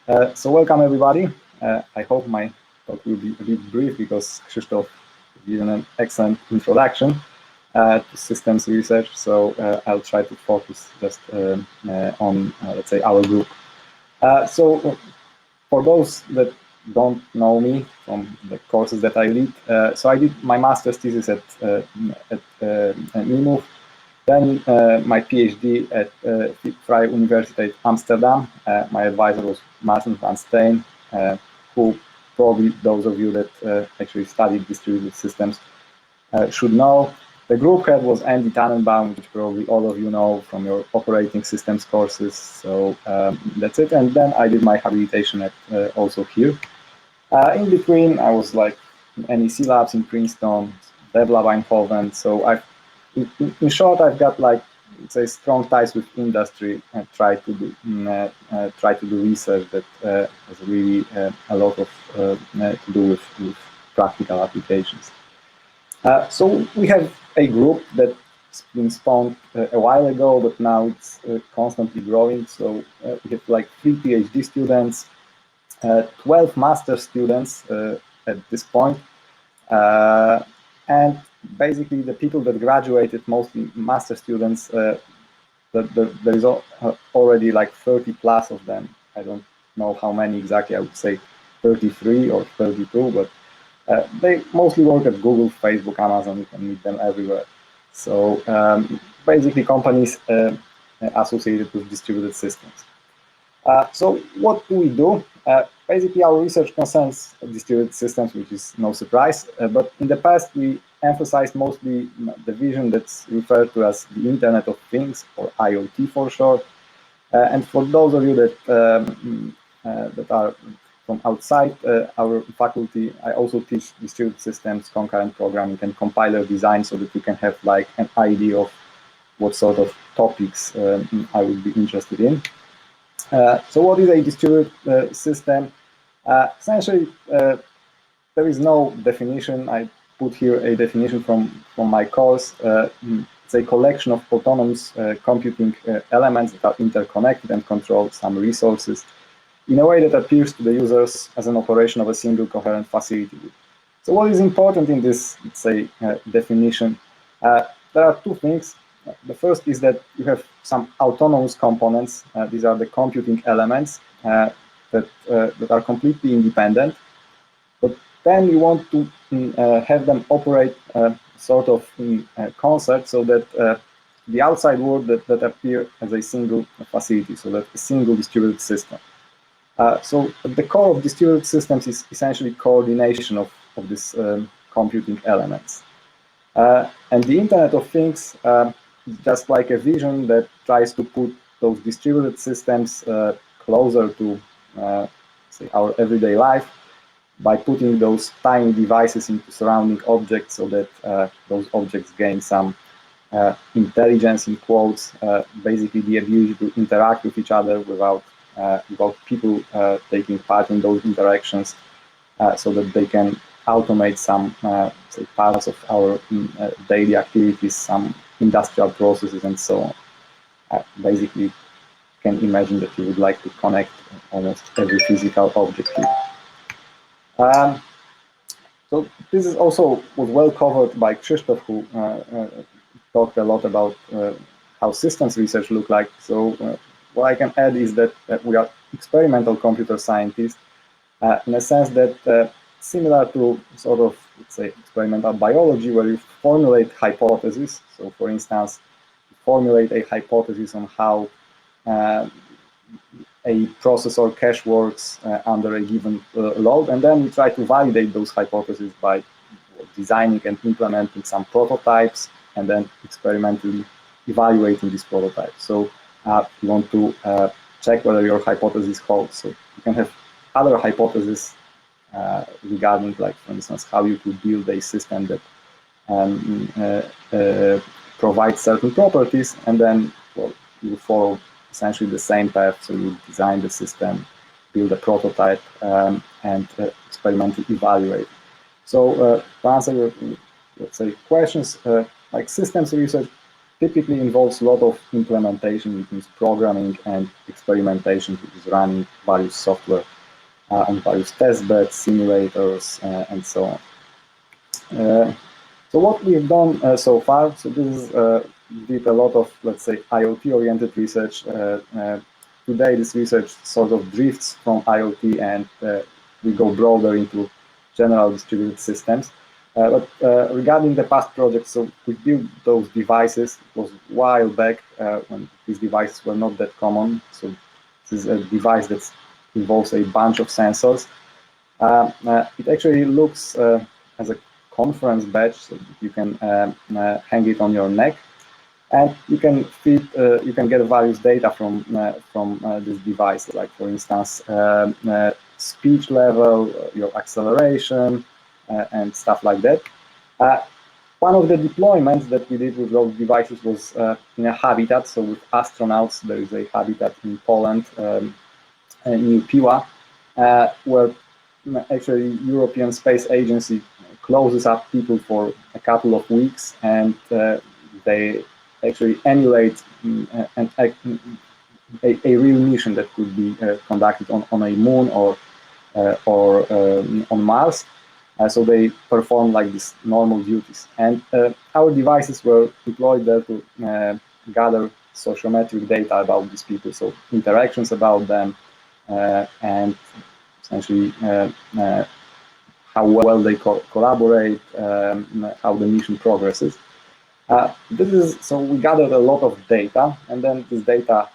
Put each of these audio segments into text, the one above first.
So welcome everybody. I hope my talk will be a bit brief because Krzysztof did an excellent introduction to systems research. So I'll try to focus just on, let's say, our group. So for those that don't know me from the courses that I lead, so I did my master's thesis at NIMU. Then my PhD at Vrije Universiteit Amsterdam. My advisor was Martin van Steen, who probably those of you that actually studied distributed systems should know. The group head was Andy Tannenbaum, which probably all of you know from your operating systems courses. So that's it. And then I did my habilitation at also here. In between, I was like NEC Labs in Princeton, DevLab Eindhoven. So in short, I've got like, say, strong ties with industry and try to do research that has really a lot of to do with practical applications. So we have a group that's been spawned a while ago, but now it's constantly growing. So we have like 3 PhD students, 12 master students at this point, and basically the people that graduated, mostly master students, there is already like 30 plus of them. I don't know how many exactly, I would say 33 or 32, but they mostly work at Google, Facebook, Amazon. You can meet them everywhere. So basically companies associated with distributed systems. So what do we do? Basically, our research concerns distributed systems, which is no surprise. But in the past, we emphasized mostly the vision that's referred to as the Internet of Things, or IoT for short. And for those of you that are from outside our faculty, I also teach distributed systems, concurrent programming, and compiler design, so that you can have like an idea of what sort of topics I would be interested in. So what is a distributed system? Essentially, there is no definition. I put here a definition from my course. It's a collection of autonomous computing elements that are interconnected and control some resources in a way that appears to the users as an operation of a single coherent facility. So what is important in this, let's say, definition? There are 2 things. The first is that you have some autonomous components. These are the computing elements that are completely independent. But then you want to have them operate sort of in concert, so that the outside world that appear as a single facility, so that a single distributed system. So at the core of distributed systems is essentially coordination of these computing elements. And the Internet of Things is just like a vision that tries to put those distributed systems closer to, say, our everyday life by putting those tiny devices into surrounding objects, so that those objects gain some intelligence, in quotes, basically the ability to interact with each other without people taking part in those interactions, so that they can automate some say, parts of our daily activities, some industrial processes, and so on. Basically, you can imagine that you would like to connect almost every physical object here. So this is also was well covered by Krzysztof, who talked a lot about how systems research look like. So what I can add is that we are experimental computer scientists, in a sense that similar to sort of, let's say, experimental biology, where you formulate hypotheses. So for instance, you formulate a hypothesis on how a processor cache works under a given load, and then we try to validate those hypotheses by designing and implementing some prototypes, and then experimentally evaluating these prototypes. So you want to check whether your hypothesis holds. So you can have other hypotheses regarding, like, for instance, how you could build a system that provides certain properties, and then, well, you follow essentially the same path. So you design the system, build a prototype, and experimentally evaluate. So to answer your, let's say, questions, like systems research typically involves a lot of implementation, which means programming and experimentation, which is running various software on various test beds, simulators, and so on. So what we've done so far, so this is did a lot of, let's say, IoT-oriented research. Today, this research sort of drifts from IoT and we go broader into general distributed systems. But regarding the past projects, so we built those devices. It was a while back when these devices were not that common. So this is a device that involves a bunch of sensors. It actually looks as a conference badge, so you can hang it on your neck. And you can you can get various data from this device, like for instance, speech level, your acceleration, and stuff like that. One of the deployments that we did with those devices was in a habitat. So with astronauts, there is a habitat in Poland, near Piła, where actually European Space Agency closes up people for a couple of weeks, and they actually emulate a real mission that could be conducted on a moon or on Mars. So they perform like these normal duties. And our devices were deployed there to gather sociometric data about these people, so interactions about them, and essentially how well they collaborate, how the mission progresses. So we gathered a lot of data, and then this data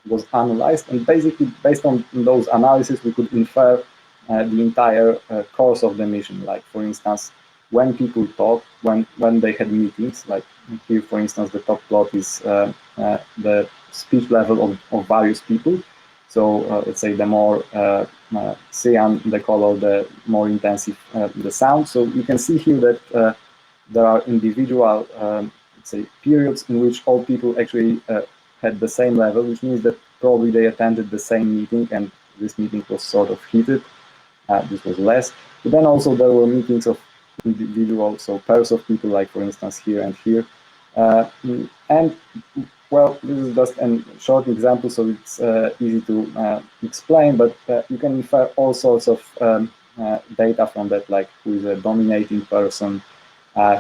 was analyzed, and basically based on those analyses we could infer the entire course of the mission. Like for instance, when people talk, when they had meetings, like here for instance the top plot is the speech level of various people. So let's say the more cyan the color, the more intensive the sound. So you can see here that there are individual, let's say, periods in which all people actually had the same level, which means that probably they attended the same meeting, and this meeting was sort of heated. This was less. But then also there were meetings of individual, so pairs of people, like for instance here and here. And well, this is just a short example, so it's easy to explain, but you can infer all sorts of data from that, like who is a dominating person,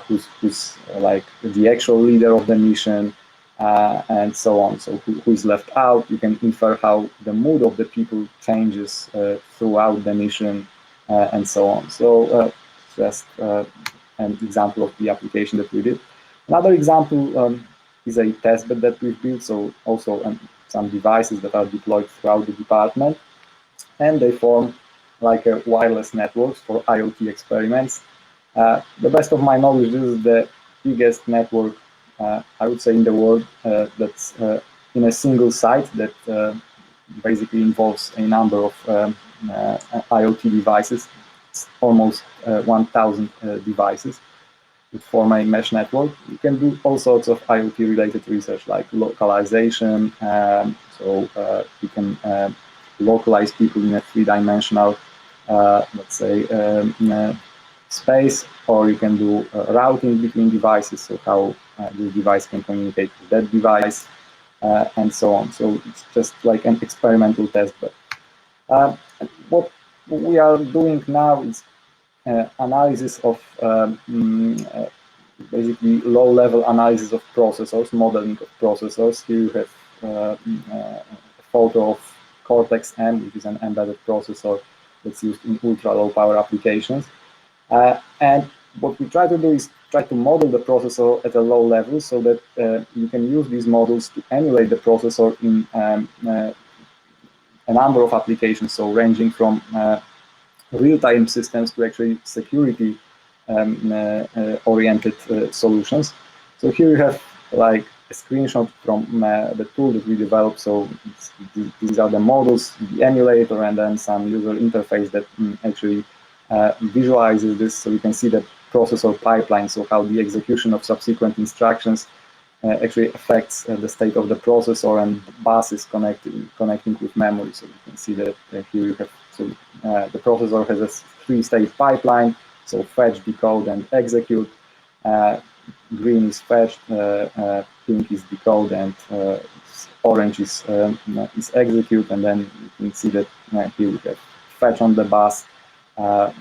who's like the actual leader of the mission, and so on. So who is left out. You can infer how the mood of the people changes throughout the mission, and so on. So just an example of the application that we did. Another example is a testbed that we've built, so also some devices that are deployed throughout the department, and they form like a wireless networks for IoT experiments. The best of my knowledge, this is the biggest network, I would say, in the world that's in a single site that basically involves a number of IoT devices. It's almost 1,000 devices that form a mesh network. You can do all sorts of IoT-related research, like localization. So you can localize people in a three-dimensional, let's say, space, or you can do routing between devices, so how this device can communicate with that device, and so on. So it's just like an experimental test bed. What we are doing now is analysis of basically low-level analysis of processors, modeling of processors. Here you have a photo of Cortex-M, which is an embedded processor that's used in ultra-low power applications. And what we try to do is try to model the processor at a low level, so that you can use these models to emulate the processor in a number of applications, so ranging from real-time systems to actually security oriented solutions. So here you have like a screenshot from the tool that we developed. So these are the models, the emulator, and then some user interface that actually visualizes this. So you can see the processor pipeline, so how the execution of subsequent instructions actually affects the state of the processor, and buses connecting with memory. So you can see that here you have, so the processor has a three-stage pipeline, so fetch, decode, and execute. Green is fetched, pink is decode and orange is execute, and then you can see that here we have fetch on the bus that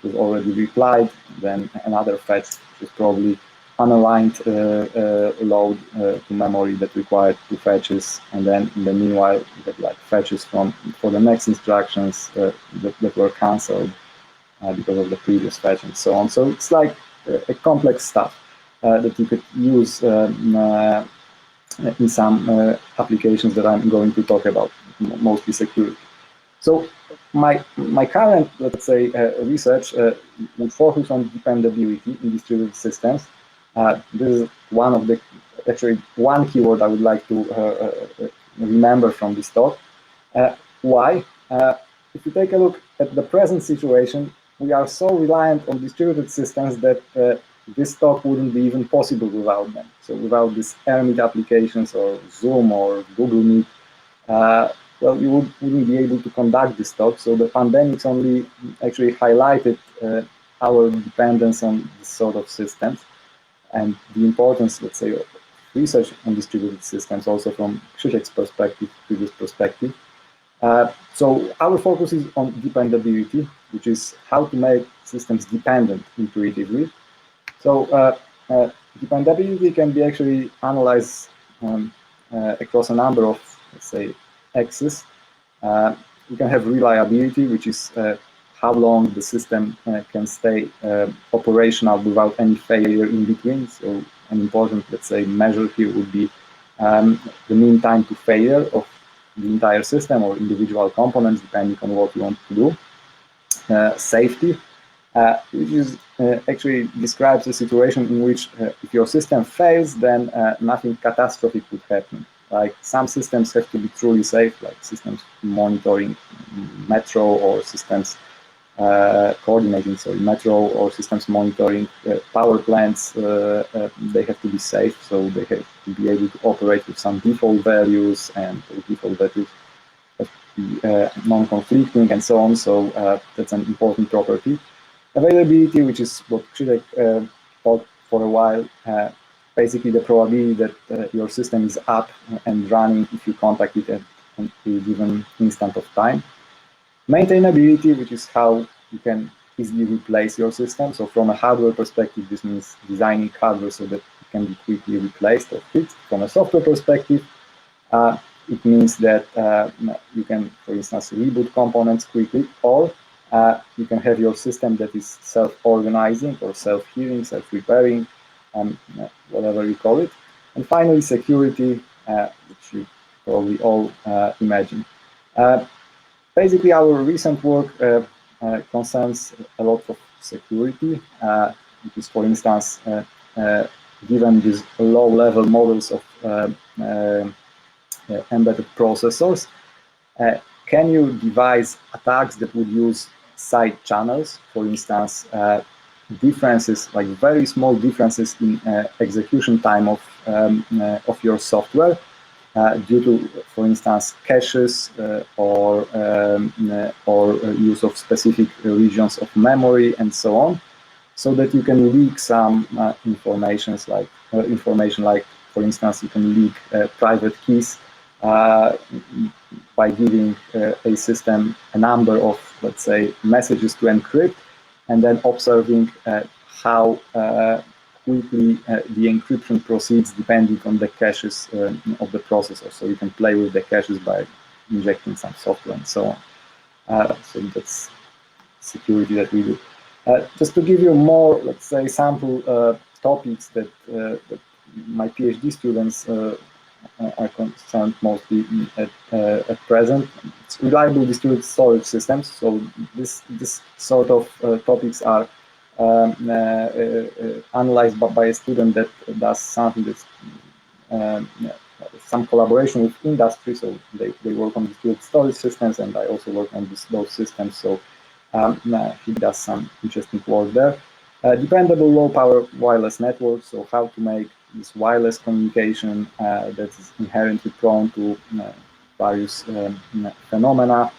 was already replied, then another fetch which is probably unaligned load to memory that required two fetches, and then in the meanwhile we have like fetches for the next instructions that were cancelled because of the previous fetch and so on. So it's like a complex stuff that you could use in some applications that I'm going to talk about, mostly security. So my current, let's say, research would focus on dependability in distributed systems. This is one of the, actually one keyword I would like to remember from this talk. Why? If you take a look at the present situation, we are so reliant on distributed systems that this talk wouldn't be even possible without them. So without these Meet applications or Zoom or Google Meet, well, we wouldn't be able to conduct this talk. So the pandemics only actually highlighted our dependence on this sort of systems and the importance, let's say, of research on distributed systems, also from Krzysiek's perspective, previous perspective. So our focus is on dependability, which is how to make systems dependent intuitively. So dependability can be actually analyzed across a number of, let's say, axes. You can have reliability, which is how long the system can stay operational without any failure in between. So an important, let's say, measure here would be the mean time to failure of the entire system or individual components, depending on what you want to do. Safety, which is actually describes a situation in which if your system fails, then nothing catastrophic would happen. Like some systems have to be truly safe, like systems monitoring metro or systems coordinating, metro or systems monitoring power plants. They have to be safe, so they have to be able to operate with some default values, and default values have to be non-conflicting and so on. So that's an important property. Availability, which is what Krzysiek thought for a while, basically the probability that your system is up and running if you contact it at a given instant of time. Maintainability, which is how you can easily replace your system. So from a hardware perspective, this means designing hardware so that it can be quickly replaced or fixed. From a software perspective, it means that you can, for instance, reboot components quickly, or you can have your system that is self-organizing or self-healing, self-repairing, whatever you call it. And finally, security, which you probably all imagine. Basically, our recent work concerns a lot of security, because, for instance, given these low-level models of embedded processors, can you devise attacks that would use side channels, for instance, differences, like very small differences in execution time of your software due to, for instance, caches or use of specific regions of memory and so on, so that you can leak some information like, for instance, you can leak private keys by giving a system a number of, let's say, messages to encrypt, and then observing how quickly the encryption proceeds depending on the caches of the processor. So you can play with the caches by injecting some software and so on. So that's security that we do. Just to give you more, let's say, sample topics that my PhD students are concerned mostly at present. It's reliable distributed storage systems. So this sort of topics are analyzed by a student that does something that's some collaboration with industry. So they work on distributed storage systems, and I also work on those systems. So he does some interesting work there. Dependable low-power wireless networks. So how to make this wireless communication that is inherently prone to various phenomena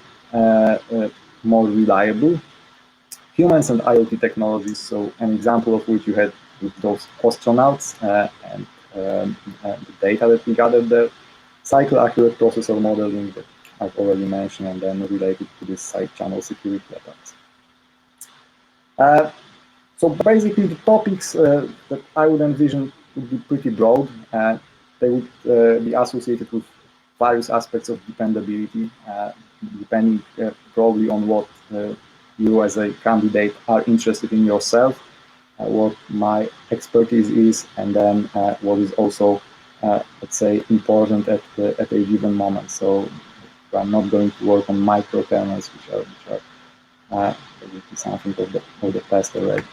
more reliable. Humans and IoT technologies. So an example of which you had with those astronauts and the data that we gathered there, cycle-accurate processor modeling that I've already mentioned, and then related to this side channel security attacks. So basically, the topics that I would envision would be pretty broad. They would be associated with various aspects of dependability, depending probably on what you as a candidate are interested in yourself, what my expertise is, and then what is also, let's say, important at a given moment. So I'm not going to work on microkernels, which are something of the past already.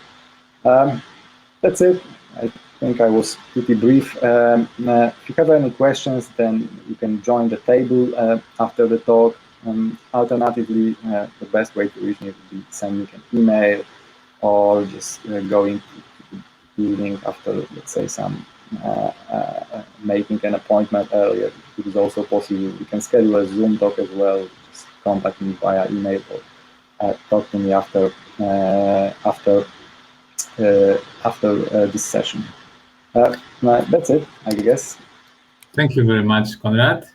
That's it. I think I was pretty brief. If you have any questions, then you can join the table after the talk. Alternatively, the best way to reach me would be send me an email or just going to the evening after, let's say, some making an appointment earlier. It is also possible. You can schedule a Zoom talk as well. Just contact me via email or talk to me after this session. That's it, I guess. Thank you very much, Konrad.